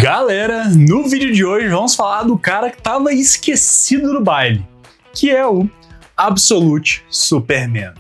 Galera, no vídeo de hoje vamos falar do cara que estava esquecido do baile, que é o Absolute Superman.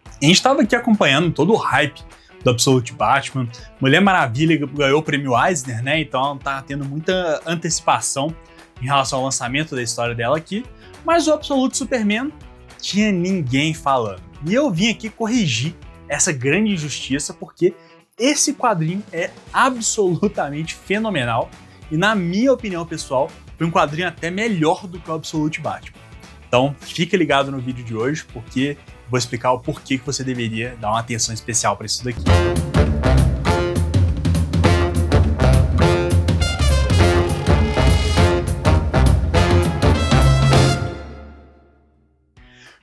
A gente estava aqui acompanhando todo o hype do Absolute Batman. Mulher Maravilha ganhou o prêmio Eisner, né? Então tá tendo muita antecipação em relação ao lançamento da história dela aqui. Mas o Absolute Superman tinha ninguém falando. E eu vim aqui corrigir essa grande injustiça porque esse quadrinho é absolutamente fenomenal e, na minha opinião pessoal, foi um quadrinho até melhor do que o Absolute Batman. Então, fica ligado no vídeo de hoje, porque vou explicar o porquê que você deveria dar uma atenção especial para isso daqui.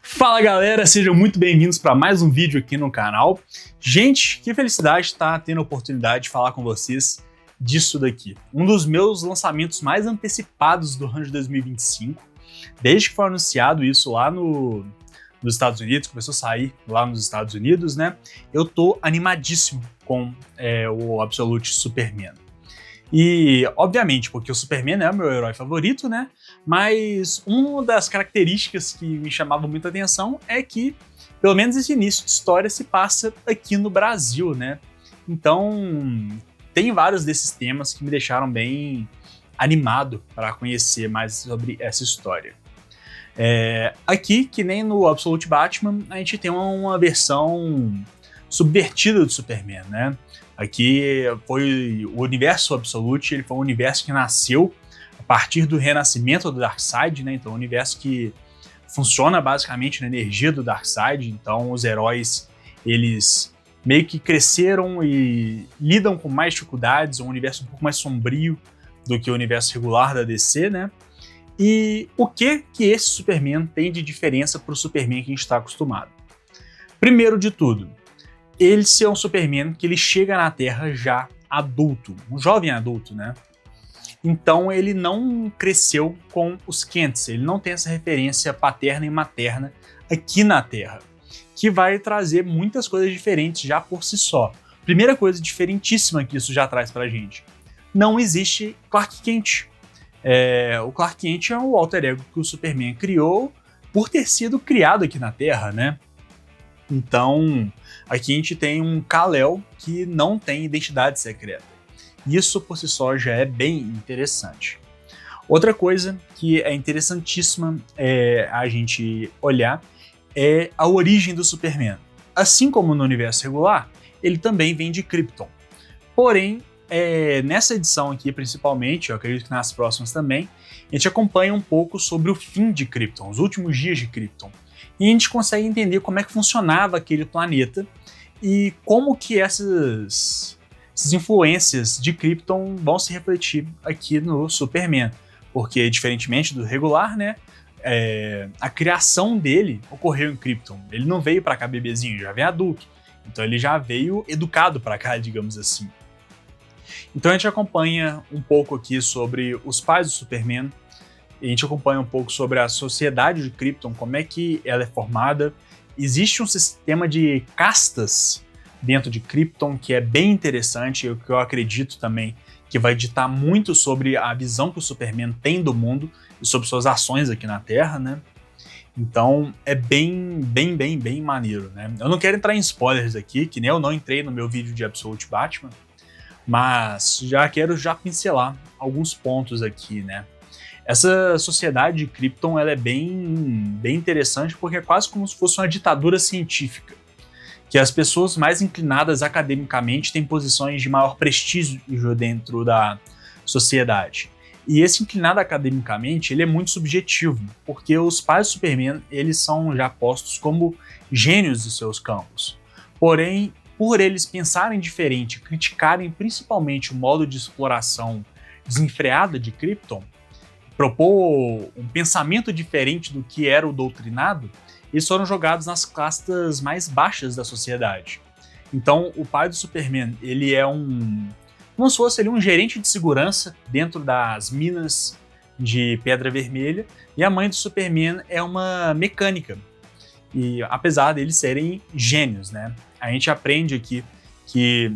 Fala galera, sejam muito bem-vindos para mais um vídeo aqui no canal. Gente, que felicidade estar tendo a oportunidade de falar com vocês disso daqui. Um dos meus lançamentos mais antecipados do ano de 2025. Desde que foi anunciado isso lá nos Estados Unidos, começou a sair lá nos Estados Unidos, né? Eu tô animadíssimo com o Absolute Superman. E, obviamente, porque o Superman é o meu herói favorito, né? Mas uma das características que me chamavam muita atenção é que, pelo menos esse início de história se passa aqui no Brasil, né? Então, tem vários desses temas que me deixaram bem animado para conhecer mais sobre essa história. Aqui, que nem no Absolute Batman, a gente tem uma versão subvertida do Superman, né? Aqui foi o universo Absolute, ele foi um universo que nasceu a partir do renascimento do Darkseid, né? Então, um universo que funciona basicamente na energia do Darkseid. Então, os heróis, eles meio que cresceram e lidam com mais dificuldades, um universo um pouco mais sombrio do que o universo regular da DC, né? E o que esse Superman tem de diferença para o Superman que a gente está acostumado? Primeiro de tudo, ele ser um Superman que ele chega na Terra já adulto, um jovem adulto, né? Então ele não cresceu com os Kents, ele não tem essa referência paterna e materna aqui na Terra, que vai trazer muitas coisas diferentes já por si só. Primeira coisa diferentíssima que isso já traz pra gente: não existe Clark Kent. O Clark Kent é o alter ego que o Superman criou por ter sido criado aqui na Terra, né? Então, aqui a gente tem um Kal-El que não tem identidade secreta. Isso por si só já é bem interessante. Outra coisa que é interessantíssima a gente olhar é a origem do Superman. Assim como no universo regular, ele também vem de Krypton. Porém, nessa edição aqui principalmente, eu acredito que nas próximas também, a gente acompanha um pouco sobre o fim de Krypton, os últimos dias de Krypton. E a gente consegue entender como é que funcionava aquele planeta e como que essas influências de Krypton vão se refletir aqui no Superman. Porque, diferentemente do regular, né, a criação dele ocorreu em Krypton. Ele não veio pra cá bebezinho, já veio adulto. Então ele já veio educado pra cá, digamos assim. Então a gente acompanha um pouco aqui sobre os pais do Superman. A gente acompanha um pouco sobre a sociedade de Krypton, como é que ela é formada. Existe um sistema de castas dentro de Krypton que é bem interessante, e que eu acredito também que vai ditar muito sobre a visão que o Superman tem do mundo e sobre suas ações aqui na Terra, né? Então é bem maneiro, né? Eu não quero entrar em spoilers aqui, que nem eu não entrei no meu vídeo de Absolute Batman, mas quero pincelar alguns pontos aqui, né? Essa sociedade de Krypton ela é bem interessante porque é quase como se fosse uma ditadura científica, que as pessoas mais inclinadas academicamente têm posições de maior prestígio dentro da sociedade. E esse inclinado academicamente ele é muito subjetivo, porque os pais do Superman eles são já postos como gênios de seus campos. Porém, por eles pensarem diferente, criticarem principalmente o modo de exploração desenfreada de Krypton, propor um pensamento diferente do que era o doutrinado, eles foram jogados nas castas mais baixas da sociedade. Então, o pai do Superman, ele é como se fosse um gerente de segurança dentro das minas de Pedra Vermelha, e a mãe do Superman é uma mecânica. E apesar deles serem gênios, né? A gente aprende aqui que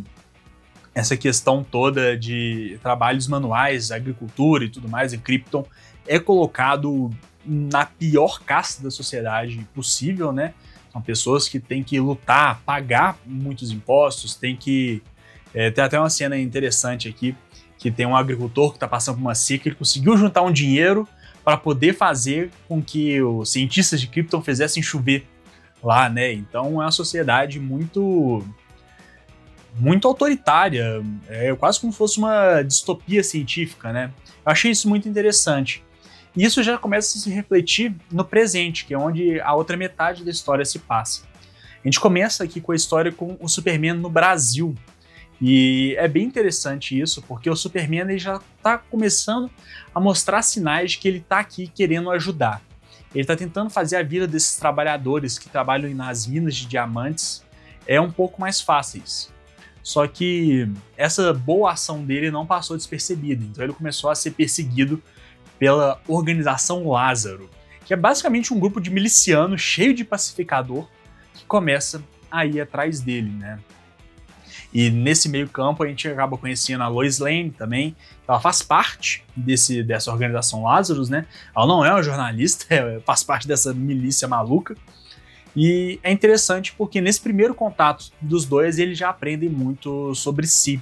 essa questão toda de trabalhos manuais, agricultura e tudo mais em Krypton é colocado na pior casta da sociedade possível, né? São pessoas que têm que lutar, pagar muitos impostos, tem que... tem até uma cena interessante aqui, que tem um agricultor que está passando por uma seca, ele conseguiu juntar um dinheiro para poder fazer com que os cientistas de Krypton fizessem chover lá, né? Então é uma sociedade muito autoritária, quase como se fosse uma distopia científica, né? Eu achei isso muito interessante. E isso já começa a se refletir no presente, que é onde a outra metade da história se passa. A gente começa aqui com a história com o Superman no Brasil. E é bem interessante isso, porque o Superman ele já está começando a mostrar sinais de que ele está aqui querendo ajudar. Ele está tentando fazer a vida desses trabalhadores que trabalham nas minas de diamantes um pouco mais fáceis. Só que essa boa ação dele não passou despercebida, então ele começou a ser perseguido pela Organização Lázaro, que é basicamente um grupo de milicianos cheio de pacificador que começa a ir atrás dele, né? E nesse meio campo a gente acaba conhecendo a Lois Lane também, ela faz parte dessa Organização Lazarus, né? Ela não é uma jornalista, faz parte dessa milícia maluca. E é interessante porque nesse primeiro contato dos dois eles já aprendem muito sobre si.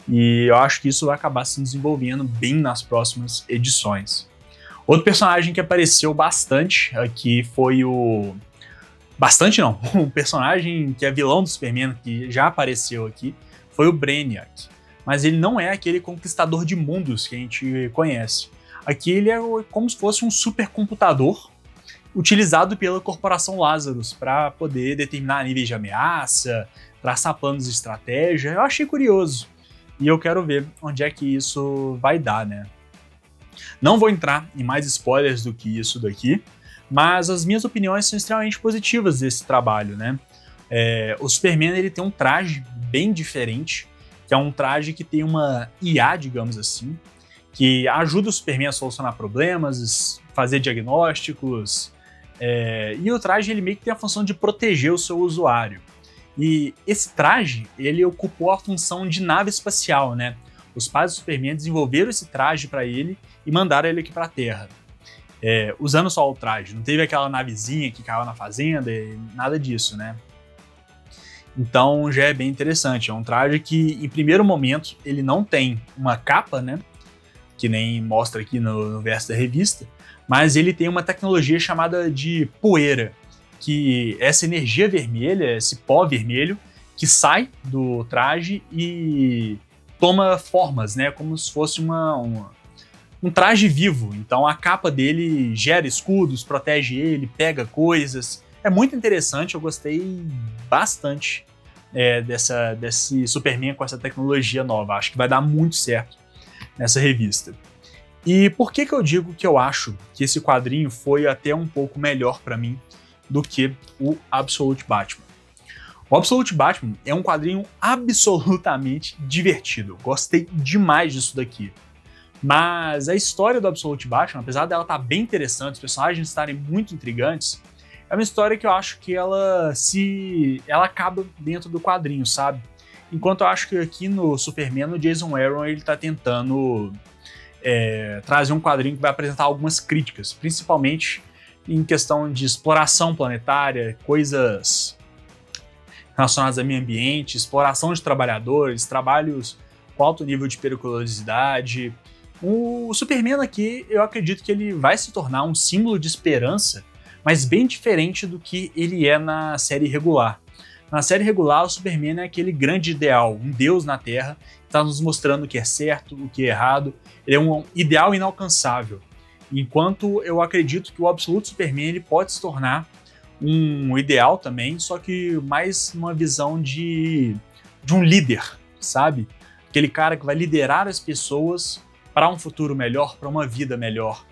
E eu acho que isso vai acabar se desenvolvendo bem nas próximas edições. Outro personagem que apareceu bastante aqui foi o... Bastante não, o personagem que é vilão do Superman, que já apareceu aqui, foi o Brainiac. Mas ele não é aquele conquistador de mundos que a gente conhece. Aqui ele é como se fosse um supercomputador utilizado pela Corporação Lazarus para poder determinar níveis de ameaça, traçar planos de estratégia. Eu achei curioso. E eu quero ver onde é que isso vai dar, né? Não vou entrar em mais spoilers do que isso daqui, mas as minhas opiniões são extremamente positivas desse trabalho, né? O Superman ele tem um traje bem diferente, que é um traje que tem uma IA, digamos assim, que ajuda o Superman a solucionar problemas, fazer diagnósticos, e o traje ele meio que tem a função de proteger o seu usuário. E esse traje, ele ocupou a função de nave espacial, né? Os pais do Superman desenvolveram esse traje para ele e mandaram ele aqui para a Terra. Usando só o traje, não teve aquela navezinha que caiu na fazenda, nada disso, né? Então já é bem interessante, é um traje que em primeiro momento ele não tem uma capa, né? Que nem mostra aqui no verso da revista, mas ele tem uma tecnologia chamada de poeira, que essa energia vermelha, esse pó vermelho, que sai do traje e toma formas, né? Como se fosse um traje vivo. Então a capa dele gera escudos, protege ele, pega coisas. É muito interessante, eu gostei bastante desse Superman com essa tecnologia nova. Acho que vai dar muito certo nessa revista. E por que eu digo que eu acho que esse quadrinho foi até um pouco melhor para mim do que o Absolute Batman? O Absolute Batman é um quadrinho absolutamente divertido. Gostei demais disso daqui. Mas a história do Absolute Batman, apesar dela estar bem interessante, os personagens estarem muito intrigantes, é uma história que eu acho que ela acaba dentro do quadrinho, sabe? Enquanto eu acho que aqui no Superman, o Jason Aaron ele tá tentando trazer um quadrinho que vai apresentar algumas críticas, principalmente em questão de exploração planetária, coisas relacionadas ao meio ambiente, exploração de trabalhadores, trabalhos com alto nível de periculosidade. O Superman aqui, eu acredito que ele vai se tornar um símbolo de esperança, mas bem diferente do que ele é na série regular. Na série regular, o Superman é aquele grande ideal, um deus na Terra, que está nos mostrando o que é certo, o que é errado. Ele é um ideal inalcançável. Enquanto eu acredito que o Absolute Superman ele pode se tornar um ideal também, só que mais numa visão de um líder, sabe? Aquele cara que vai liderar as pessoas para um futuro melhor, para uma vida melhor.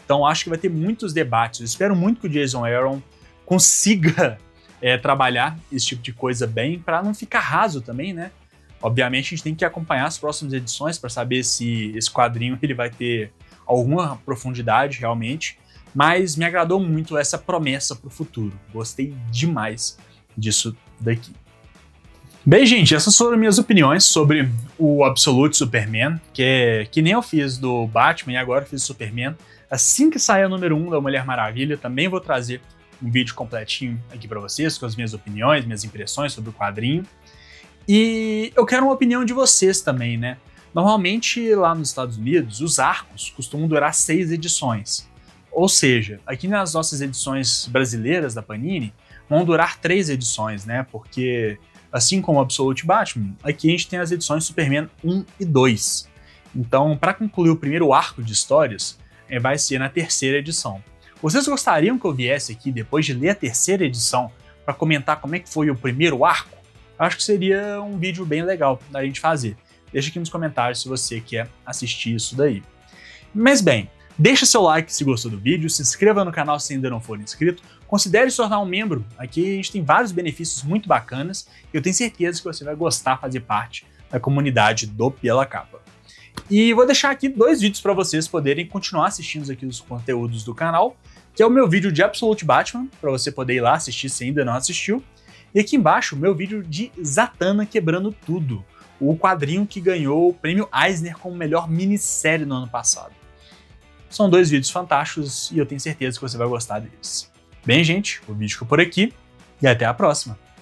Então acho que vai ter muitos debates. Eu espero muito que o Jason Aaron consiga trabalhar esse tipo de coisa bem, para não ficar raso também, né? Obviamente a gente tem que acompanhar as próximas edições para saber se esse quadrinho ele vai ter alguma profundidade realmente, mas me agradou muito essa promessa para o futuro. Gostei demais disso daqui. Bem, gente, essas foram minhas opiniões sobre o Absolute Superman, que nem eu fiz do Batman e agora eu fiz do Superman. Assim que sair o número 1 da Mulher Maravilha, também vou trazer um vídeo completinho aqui pra vocês, com as minhas opiniões, minhas impressões sobre o quadrinho. E eu quero uma opinião de vocês também, né? Normalmente, lá nos Estados Unidos, os arcos costumam durar 6 edições. Ou seja, aqui nas nossas edições brasileiras da Panini, vão durar 3 edições, né? Porque, assim como o Absolute Batman, aqui a gente tem as edições Superman 1 e 2. Então, para concluir o primeiro arco de histórias, vai ser na terceira edição. Vocês gostariam que eu viesse aqui depois de ler a terceira edição para comentar como é que foi o primeiro arco? Acho que seria um vídeo bem legal da gente fazer. Deixa aqui nos comentários se você quer assistir isso daí. Mas bem, deixa seu like se gostou do vídeo, se inscreva no canal se ainda não for inscrito, considere se tornar um membro, aqui a gente tem vários benefícios muito bacanas e eu tenho certeza que você vai gostar de fazer parte da comunidade do Pela Capa. E vou deixar aqui 2 vídeos para vocês poderem continuar assistindo aqui os conteúdos do canal, que é o meu vídeo de Absolute Batman, para você poder ir lá assistir se ainda não assistiu, e aqui embaixo o meu vídeo de Zatanna Quebrando Tudo, o quadrinho que ganhou o prêmio Eisner como melhor minissérie no ano passado. São 2 vídeos fantásticos e eu tenho certeza que você vai gostar deles. Bem, gente, o vídeo ficou por aqui e até a próxima.